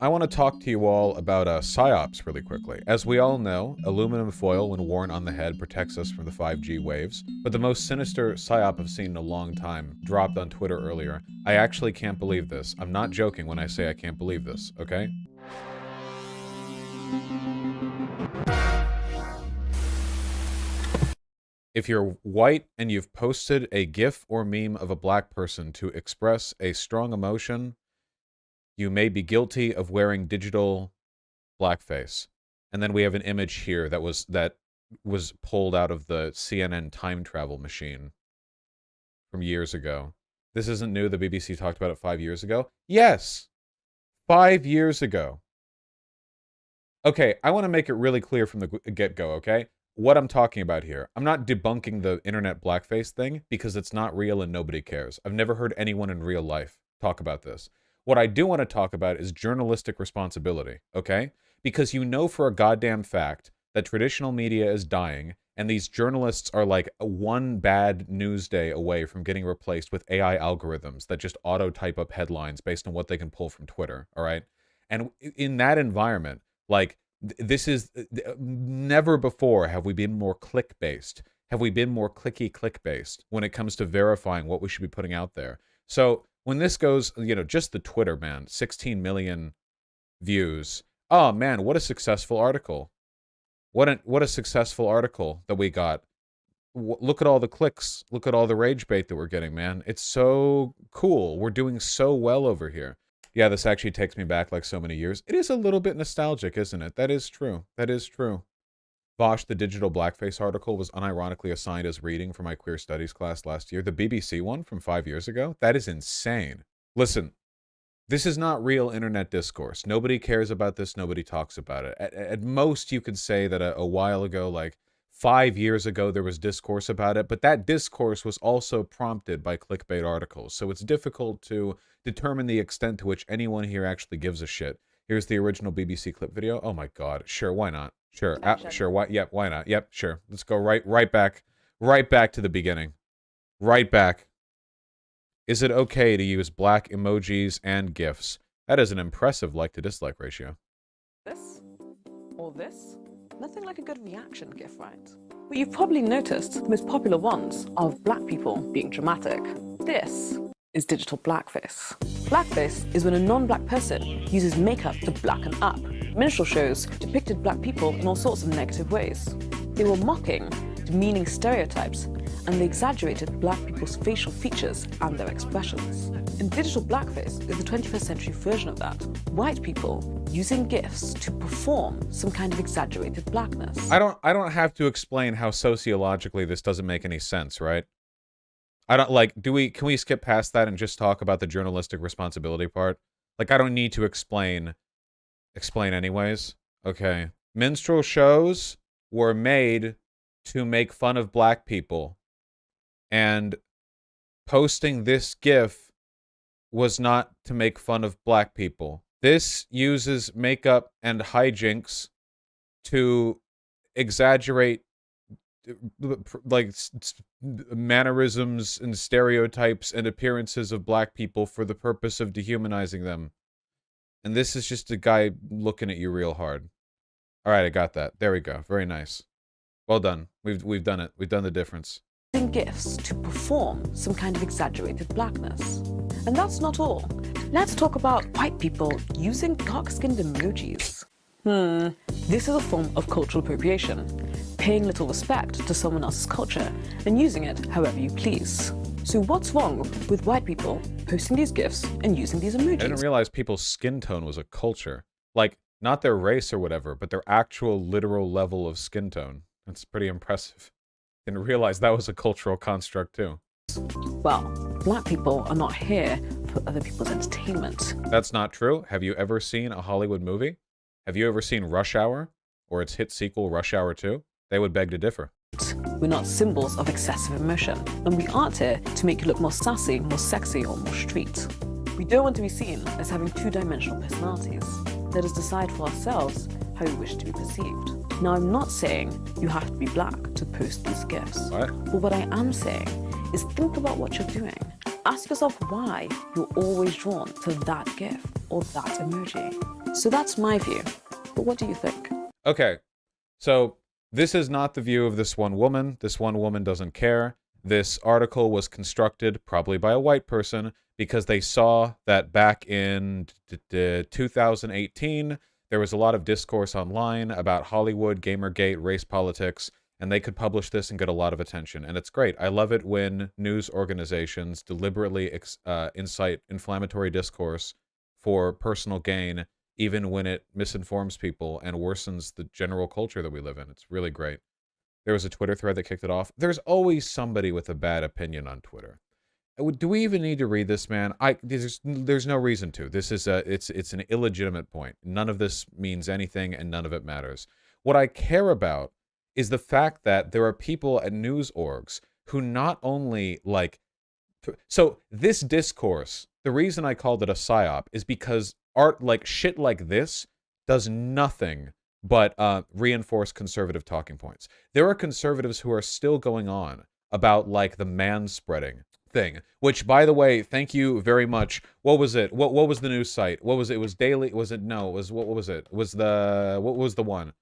I want to talk to you all about psyops really quickly. As we all know, aluminum foil when worn on the head protects us from the 5G waves, but the most sinister psyop I've seen in a long time dropped on Twitter earlier. I actually can't believe this. I'm not joking when I say I can't believe this, okay? If you're white and you've posted a GIF or meme of a black person to express a strong emotion, you may be guilty of wearing digital blackface. And then we have an image here that was pulled out of the CNN time travel machine from years ago. This isn't new. The BBC talked about it 5 years ago. Yes! 5 years ago. Okay, I want to make it really clear from the get-go, okay? What I'm talking about here. I'm not debunking the internet blackface thing because it's not real and nobody cares. I've never heard anyone in real life talk about this. What I do want to talk about is journalistic responsibility, okay? Because you know for a goddamn fact that traditional media is dying, and these journalists are like one bad news day away from getting replaced with AI algorithms that just auto-type up headlines based on what they can pull from Twitter, all right? And in that environment, like, this is... never before have we been more click-based. Have we been more click-based when it comes to verifying what we should be putting out there? So when this goes, you know, just the Twitter, man, 16 million views. Oh, man, what a successful article. What a successful article that we got. Look at all the clicks. Look at all the rage bait that we're getting, man. It's so cool. We're doing so well over here. Yeah, this actually takes me back like so many years. It is a little bit nostalgic, isn't it? That is true. That is true. Vosh, the digital blackface article, was unironically assigned as reading for my queer studies class last year. The BBC one from 5 years ago? That is insane. Listen, this is not real internet discourse. Nobody cares about this. Nobody talks about it. At most, you could say that a while ago, like 5 years ago, there was discourse about it. But that discourse was also prompted by clickbait articles. So it's difficult to determine the extent to which anyone here actually gives a shit. Here's the original BBC clip video. Oh my God. Sure, why not? Sure, sure, why? Yep, why not? Yep, sure. Let's go right back to the beginning. Right back. Is it okay to use black emojis and GIFs? That is an impressive like to dislike ratio. This or this? Nothing like a good reaction GIF, right? But you've probably noticed the most popular ones are of black people being dramatic. This is digital blackface. Blackface is when a non-black person uses makeup to blacken up. Minstrel shows depicted black people in all sorts of negative ways. They were mocking, demeaning stereotypes, and they exaggerated black people's facial features and their expressions. And digital blackface is the 21st century version of that. White people using GIFs to perform some kind of exaggerated blackness. I don't have to explain how sociologically this doesn't make any sense, right? I don't like, can we skip past that and just talk about the journalistic responsibility part? Like, I don't need to explain anyways. Okay. Minstrel shows were made to make fun of black people. And posting this GIF was not to make fun of black people. This uses makeup and hijinks to exaggerate like mannerisms and stereotypes and appearances of black people for the purpose of dehumanizing them. And this is just a guy looking at you real hard. All right, I got that. There we go. Very nice. Well done. We've done it. We've done the difference. GIFs to perform some kind of exaggerated blackness. And that's not all. Let's talk about white people using dark-skinned emojis. This is a form of cultural appropriation, paying little respect to someone else's culture and using it however you please. So what's wrong with white people posting these GIFs and using these emojis? I didn't realize people's skin tone was a culture. Like, not their race or whatever, but their actual literal level of skin tone. That's pretty impressive. Didn't realize that was a cultural construct too. Well, black people are not here for other people's entertainment. That's not true. Have you ever seen a Hollywood movie? Have you ever seen Rush Hour? Or its hit sequel, Rush Hour 2? They would beg to differ. We're not symbols of excessive emotion, and we aren't here to make you look more sassy, more sexy, or more street. We don't want to be seen as having two-dimensional personalities. Let us decide for ourselves how we wish to be perceived. Now, I'm not saying you have to be black to post these GIFs. What? But what I am saying is think about what you're doing. Ask yourself why you're always drawn to that GIF or that emoji. So that's my view. But what do you think? Okay, so this is not the view of this one woman. This one woman doesn't care. This article was constructed, probably by a white person, because they saw that back in 2018, there was a lot of discourse online about Hollywood, Gamergate, race politics, and they could publish this and get a lot of attention. And it's great. I love it when news organizations deliberately incite inflammatory discourse for personal gain, even when it misinforms people and worsens the general culture that we live in. It's really great. There was a Twitter thread that kicked it off. There's always somebody with a bad opinion on Twitter. Do we even need to read this, man? There's no reason to. This is it's an illegitimate point. None of this means anything, and none of it matters. What I care about is the fact that there are people at news orgs who not only like. So this discourse, the reason I called it a psyop is because art like shit like this does nothing but reinforce conservative talking points. There are conservatives who are still going on about like the man-spreading thing, which, by the way, thank you very much. What was it? What was the news site? What was it? It was Daily? Was it? No, it was, what was it? Was the, what was the one?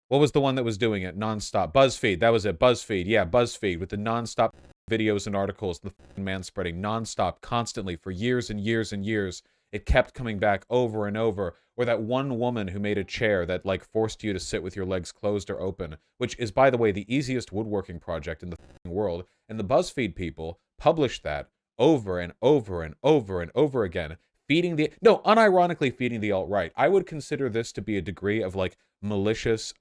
What was the one that was doing it nonstop? BuzzFeed, that was it. BuzzFeed, yeah, BuzzFeed, with the nonstop videos and articles, the man-spreading nonstop, constantly, for years and years and years. It kept coming back over and over. Or that one woman who made a chair that like forced you to sit with your legs closed or open, which is, by the way, the easiest woodworking project in the world. And the BuzzFeed people published that over and over and over and over again, unironically feeding the alt-right. I would consider this to be a degree of like malicious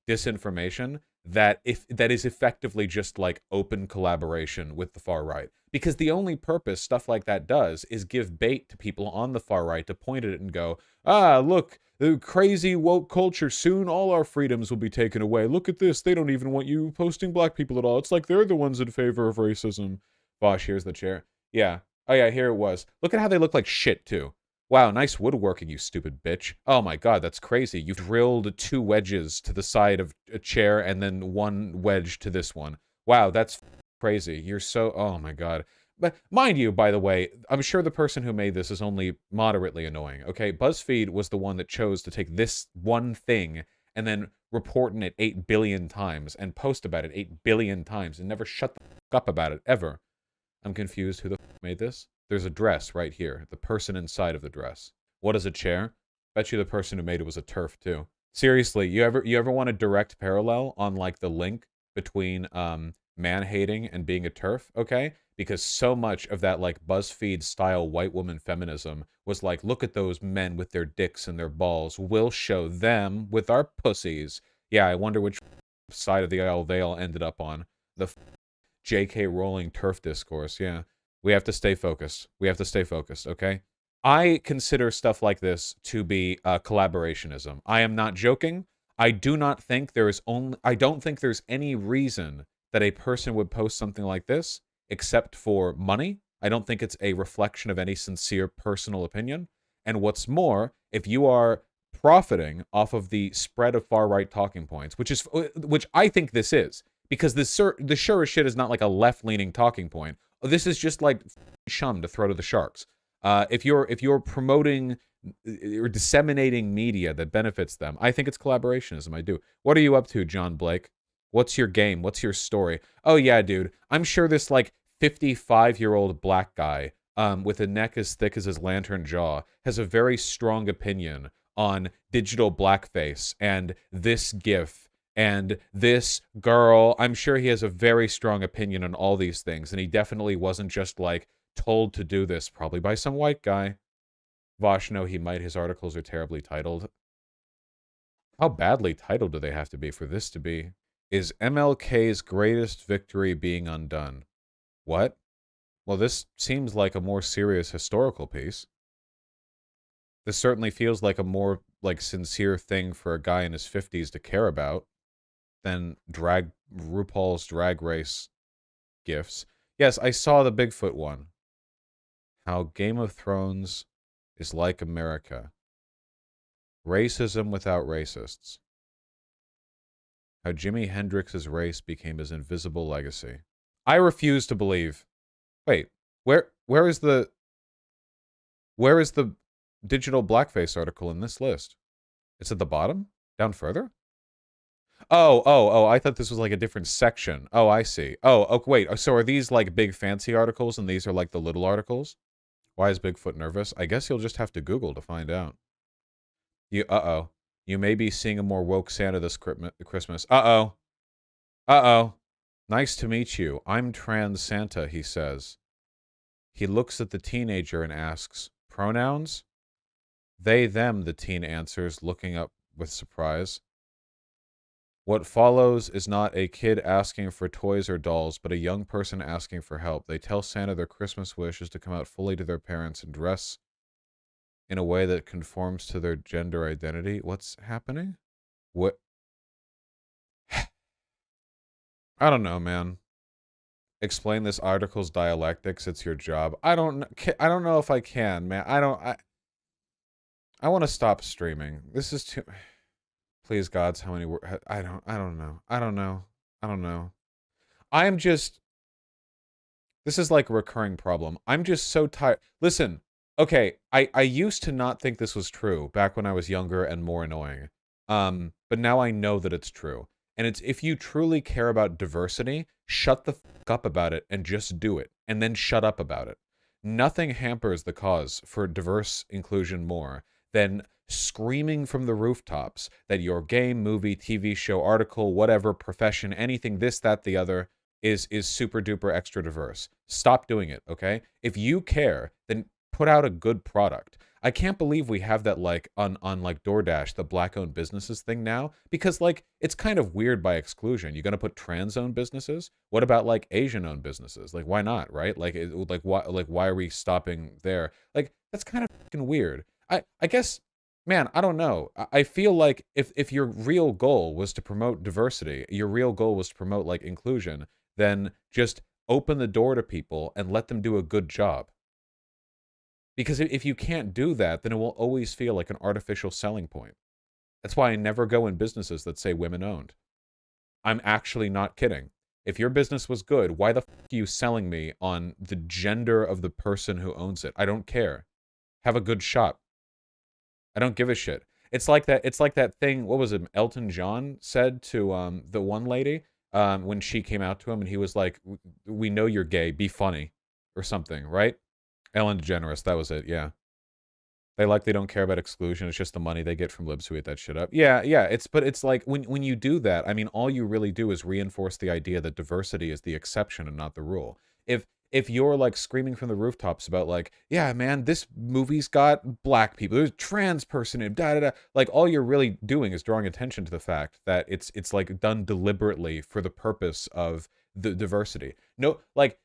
disinformation that is effectively just like open collaboration with the far right. Because the only purpose stuff like that does is give bait to people on the far right to point at it and go, ah, look, the crazy woke culture, soon all our freedoms will be taken away. Look at this, they don't even want you posting black people at all. It's like they're the ones in favor of racism. Vosh, here's the chair. Yeah. Oh yeah, here it was. Look at how they look like shit too. Wow, nice woodworking, you stupid bitch. Oh my god, that's crazy. You drilled 2 wedges to the side of a chair and then 1 wedge to this one. Wow, that's crazy. You're so... Oh my god. But mind you, by the way, I'm sure the person who made this is only moderately annoying, okay? BuzzFeed was the one that chose to take this one thing and then report on it 8 billion times and post about it 8 billion times and never shut the fuck up about it, ever. I'm confused. Who the fuck made this? There's a dress right here. The person inside of the dress. What is a chair? Bet you the person who made it was a TERF too. Seriously, you ever want a direct parallel on like the link between man-hating and being a TERF, okay? Because so much of that like BuzzFeed style white woman feminism was like, look at those men with their dicks and their balls. We'll show them with our pussies. Yeah, I wonder which side of the aisle they all ended up on. The J.K. Rowling TERF discourse, yeah. We have to stay focused. We have to stay focused, okay? I consider stuff like this to be collaborationism. I am not joking. I don't think there's any reason that a person would post something like this except for money. I don't think it's a reflection of any sincere personal opinion. And what's more, if you are profiting off of the spread of far-right talking points, which I think this is, because the sure as shit is not like a left-leaning talking point. This is just like shum to throw to the sharks. If you're promoting or disseminating media that benefits them, I think it's collaborationism. I do. What are you up to, John Blake? What's your game? What's your story? Oh yeah, dude. I'm sure this like 55-year-old black guy with a neck as thick as his lantern jaw has a very strong opinion on digital blackface and this GIF and this girl. I'm sure he has a very strong opinion on all these things, and he definitely wasn't just like told to do this, probably by some white guy. Vosh, no, he might. His articles are terribly titled. How badly titled do they have to be for this to be? Is MLK's greatest victory being undone? What? Well, this seems like a more serious historical piece. This certainly feels like a more like sincere thing for a guy in his 50s to care about than RuPaul's Drag Race gifts. Yes, I saw the Bigfoot one. How Game of Thrones is like America. Racism without racists. How Jimi Hendrix's race became his invisible legacy. I refuse to believe. Wait, where is the digital blackface article in this list? It's at the bottom? Down further? Oh, I thought this was like a different section. Oh, I see. Oh, wait. So are these like big fancy articles and these are like the little articles? Why is Bigfoot nervous? I guess you'll just have to Google to find out. Uh-oh. You may be seeing a more woke Santa this Christmas. Uh-oh. Uh-oh. Nice to meet you. I'm trans Santa, he says. He looks at the teenager and asks, pronouns? They, them, the teen answers, looking up with surprise. What follows is not a kid asking for toys or dolls, but a young person asking for help. They tell Santa their Christmas wish is to come out fully to their parents and dress in a way that conforms to their gender identity. What's happening? What? I don't know, man. Explain this article's dialectics. It's your job. I don't know if I can, man. I want to stop streaming. This is too... Please, gods, how many words? I don't know. I am just... This is like a recurring problem. I'm just so tired. Listen, okay, I used to not think this was true back when I was younger and more annoying. But now I know that it's true. And it's, if you truly care about diversity, shut the fuck up about it and just do it. And then shut up about it. Nothing hampers the cause for diverse inclusion more than screaming from the rooftops that your game, movie, TV show, article, whatever, profession, anything, this, that, the other, is super duper extra diverse. Stop doing it, okay? If you care, then put out a good product. I can't believe we have that like on like DoorDash, the black-owned businesses thing now, because like it's kind of weird by exclusion. You're gonna put trans-owned businesses? What about like Asian-owned businesses? Like why not, right? Like why are we stopping there? Like that's kind of fucking weird. I guess, man, I don't know. I feel like if your real goal was to promote diversity, your real goal was to promote like inclusion, then just open the door to people and let them do a good job. Because if you can't do that, then it will always feel like an artificial selling point. That's why I never go in businesses that say women owned. I'm actually not kidding. If your business was good, why the fuck are you selling me on the gender of the person who owns it? I don't care. Have a good shop. I don't give a shit. It's like that thing, what was it, Elton John said to the one lady when she came out to him and he was like, we know you're gay, be funny, or something, right? Ellen DeGeneres, that was it, yeah. They don't care about exclusion, it's just the money they get from libs who eat that shit up. Yeah, but it's like, when you do that, I mean, all you really do is reinforce the idea that diversity is the exception and not the rule. If you're like screaming from the rooftops about like, yeah, man, this movie's got black people, there's a trans person in da-da-da, like all you're really doing is drawing attention to the fact that it's like done deliberately for the purpose of the diversity. No, like,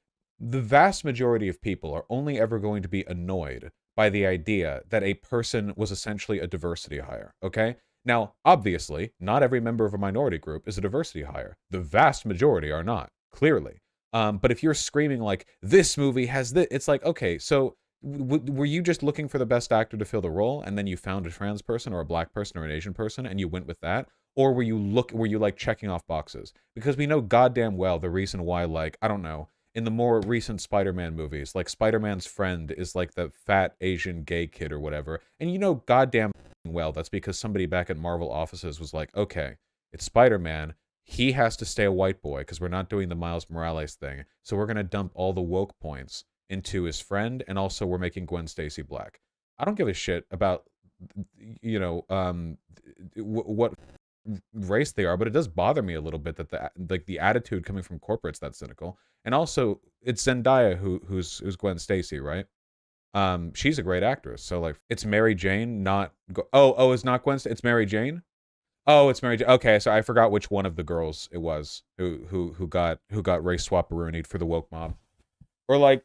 the vast majority of people are only ever going to be annoyed by the idea that a person was essentially a diversity hire, okay? Now, obviously, not every member of a minority group is a diversity hire. The vast majority are not, clearly. But if you're screaming like, this movie has this, it's like, okay, so were you just looking for the best actor to fill the role and then you found a trans person or a black person or an Asian person and you went with that? Or were you like checking off boxes? Because we know goddamn well the reason why, like, I don't know, in the more recent Spider-Man movies, like Spider-Man's friend is like the fat Asian gay kid or whatever. And you know goddamn well that's because somebody back at Marvel offices was like, okay, it's Spider-Man. He has to stay a white boy because we're not doing the Miles Morales thing. So we're going to dump all the woke points into his friend. And also we're making Gwen Stacy black. I don't give a shit about, you know, what race they are, but it does bother me a little bit that the attitude coming from corporate's that cynical. And also it's Zendaya who's Gwen Stacy, right? She's a great actress, so like it's Mary Jane, not it's not Gwen Stacy, it's Mary Jane. Oh, it's Mary Jane. Okay, so I forgot which one of the girls it was who got race swap-a-roonied for the woke mob, or like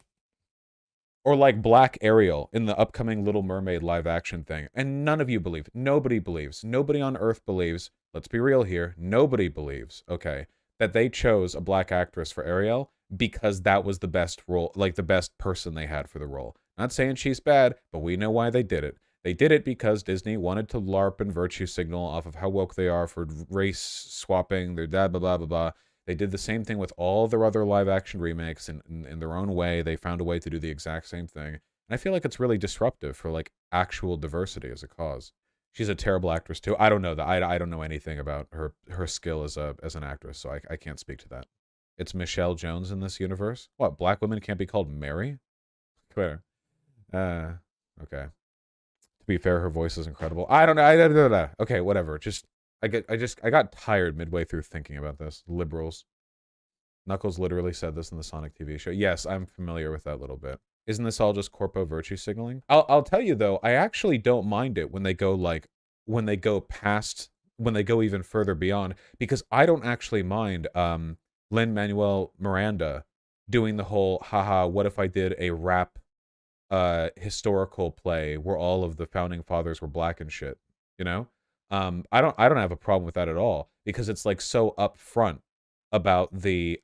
Black Ariel in the upcoming Little Mermaid live action thing. And none of you believe. Nobody believes. Nobody on Earth believes. Let's be real here. Nobody believes, okay, that they chose a black actress for Ariel because that was the best role, like the best person they had for the role. Not saying she's bad, but we know why they did it. They did it because Disney wanted to LARP and virtue signal off of how woke they are for race swapping, their blah, blah, blah, blah, blah. They did the same thing with all their other live-action remakes in their own way. They found a way to do the exact same thing. And I feel like it's really disruptive for, like, actual diversity as a cause. She's a terrible actress too. I don't know that. I don't know anything about her skill as an actress, so I can't speak to that. It's Michelle Jones in this universe. What? Black women can't be called Mary? Where? Okay. To be fair, her voice is incredible. I don't know. Okay, whatever. I got tired midway through thinking about this. Liberals. Knuckles literally said this in the Sonic TV show. Yes, I'm familiar with that little bit. Isn't this all just corpo virtue signaling? I'll tell you though, I actually don't mind it when they go even further beyond, because I don't actually mind Lin-Manuel Miranda doing the whole haha, what if I did a rap historical play where all of the founding fathers were black and shit, you know? I don't have a problem with that at all, because it's like so upfront about the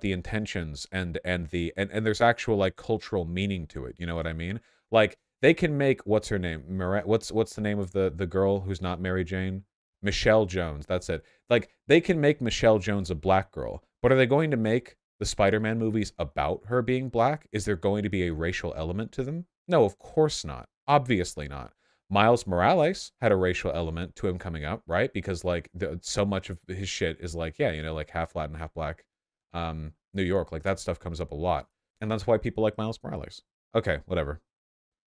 intentions and there's actual like cultural meaning to it, you know what I mean? Like they can make, what's her name, what's the name of the girl who's not Mary Jane? Michelle Jones, that's it. Like they can make Michelle Jones a black girl, but are they going to make the Spider-Man movies about her being black? Is there going to be a racial element to them? No, of course not. Obviously not. Miles Morales had a racial element to him coming up, right? Because like so much of his shit is like, yeah, you know, like half Latin, half black, New York, like that stuff comes up a lot. And that's why people like Miles Morales. Okay, whatever.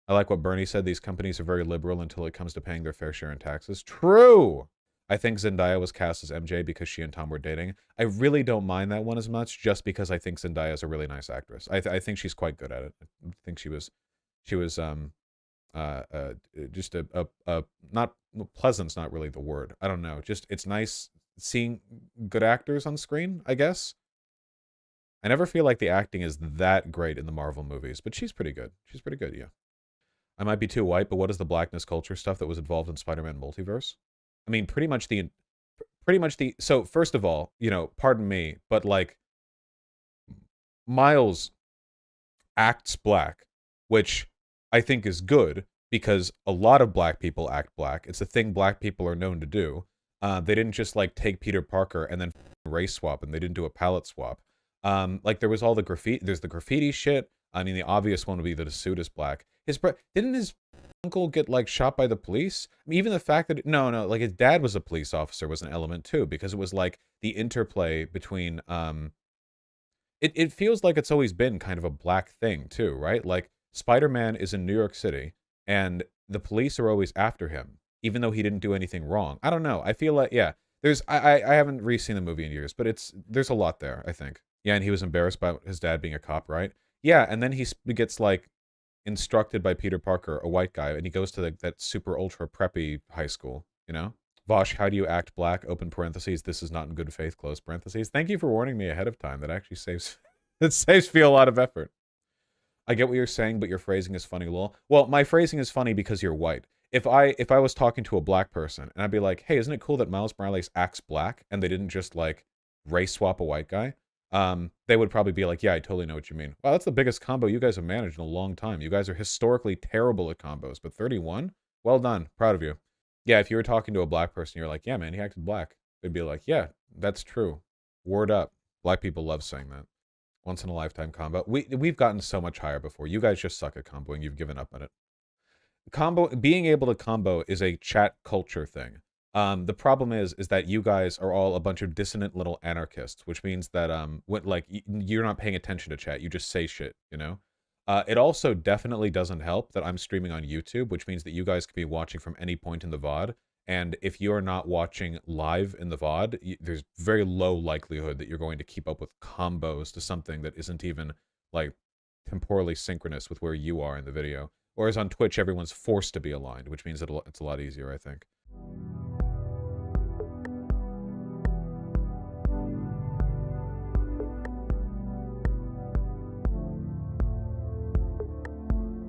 I like what Bernie said. These companies are very liberal until it comes to paying their fair share in taxes. True! I think Zendaya was cast as MJ because she and Tom were dating. I really don't mind that one as much, just because I think Zendaya is a really nice actress. I think she's quite good at it. I think she was just not pleasant's not really the word. I don't know. Just it's nice seeing good actors on screen, I guess. I never feel like the acting is that great in the Marvel movies, but she's pretty good. She's pretty good, yeah. I might be too white, but what is the blackness culture stuff that was involved in Spider-Man Multiverse? I mean, pretty much the so first of all, you know, pardon me, but like Miles acts black, which I think is good because a lot of black people act black. It's a thing black people are known to do. They didn't just like take Peter Parker and then race swap, and they didn't do a palette swap. Like there was all the graffiti. There's the graffiti shit. I mean, the obvious one would be that his suit is black. Didn't his uncle get like shot by the police? I mean, even the fact that no, like his dad was a police officer was an element too, because it was like the interplay between it feels like it's always been kind of a black thing too, right? Like Spider-Man is in New York City and the police are always after him, even though he didn't do anything wrong. I don't know. I feel like, yeah, I haven't re-seen the movie in years, but there's a lot there, I think. Yeah, and he was embarrassed by his dad being a cop, right? Yeah, and then he gets like instructed by Peter Parker, a white guy, and he goes to that super ultra preppy high school, you know? Vosh, how do you act black? Open parentheses. This is not in good faith. Close parentheses. Thank you for warning me ahead of time. That actually saves me a lot of effort. I get what you're saying, but your phrasing is funny, lol. Well, my phrasing is funny because you're white. If I was talking to a black person and I'd be like, hey, isn't it cool that Miles Morales acts black and they didn't just like race swap a white guy? They would probably be like, yeah, I totally know what you mean. Wow, that's the biggest combo you guys have managed in a long time. You guys are historically terrible at combos, but 31? Well done. Proud of you. Yeah, if you were talking to a black person, you're like, yeah, man, he acted black. They'd be like, yeah, that's true. Word up. Black people love saying that. Once in a lifetime combo. We've gotten so much higher before. You guys just suck at comboing. You've given up on it. Being able to combo is a chat culture thing. The problem is that you guys are all a bunch of dissonant little anarchists, which means that you're not paying attention to chat. You just say shit, you know? It also definitely doesn't help that I'm streaming on YouTube, which means that you guys could be watching from any point in the VOD. And if you're not watching live in the VOD, there's very low likelihood that you're going to keep up with combos to something that isn't even like temporally synchronous with where you are in the video. Whereas on Twitch, everyone's forced to be aligned, which means that it's a lot easier, I think.